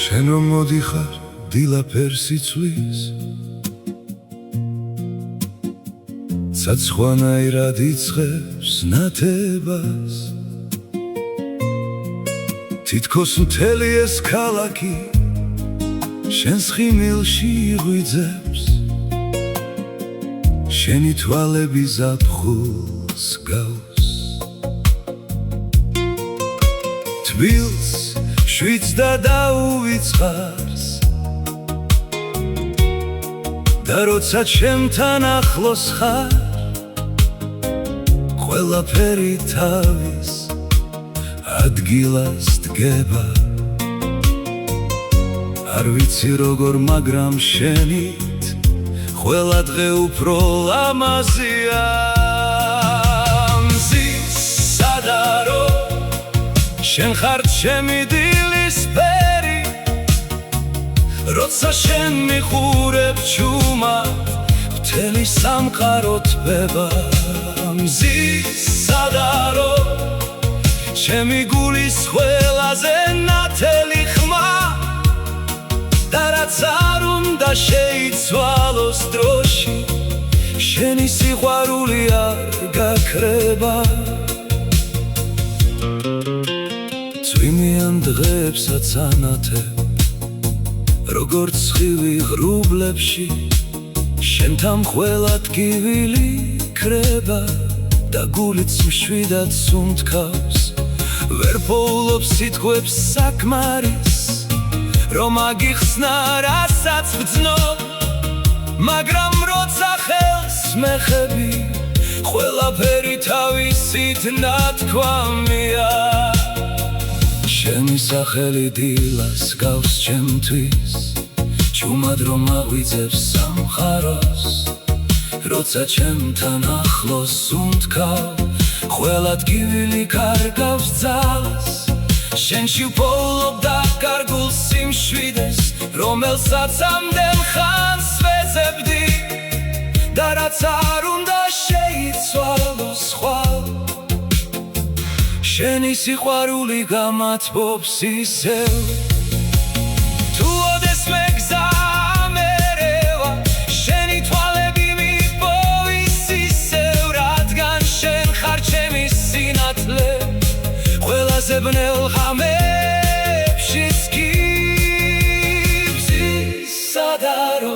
შენ რომ მოდიხარ დილაფერ სიცვლის ცაცხვანაირად იწყებს ნათებას თითქოს მთელი ეს ქალაქი შენს ხიმილში იღვიძებს შენი თვალები ზაფხულს გავს თბილს შვიდს და დაუვიწყარს და როცა ჩემთან ახლოს ხარ ყველაფერი თავის ადგილას დგება არ ვიცი როგორ მაგრამ შენით ყველა დღე უფრო ლამაზია მზის სადარო შენ ხარ ჩემი დილის ფერი როცა შენ მიხურებ ჩუმად მთელი სამყარო თბება მზის სადარო ჩემი გულის ყველაზე ნათელი ხმა და რაც არ უნდა შეიცვალოს დროში შენი სიყვარული არ გაქრება წვიმიან დღეებსაც ანათებ როგორც ხივი ღრუბლებში შენთან ყველა ტკივილი ქრება და გულიც მშვიდად სუნთქავს ვერ პოულობს სიტყვებს საკმარის რომ აგიხსნა რასაც ვძნობ მაგრამ როცა ხელს მეხები ყველაფერი თავისით ნათქვამია შენი სახელი დილას გავს ჩემთვის ჩუმად რომ აღვიძებს სამყაროს როცა ჩემთან ახლოს სუნთქავ ყველა ტკივილი კარგავს ძალას შენში ვპოულობ და კარგულ სიმშვიდეს რომელსაც ამდენ ხანს ვეძებდი და რაც არ უნდა შეიცვალოს ხვალ შენი სიყვარული გამათბობს ისევ თუ ოდესმე გზამერევა შენი თვალები მიპოვის ისევ რადგან შენ ხარ ჩემი სინათლე ყველაზე ბნელ ღამებშიც კი მზის სადარო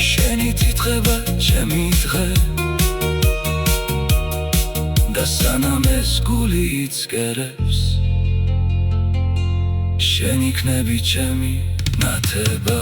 შენით იტყება ჩემი დღე და სანამ ეს გული იცკერებს შენ იქნები ჩემი ნათება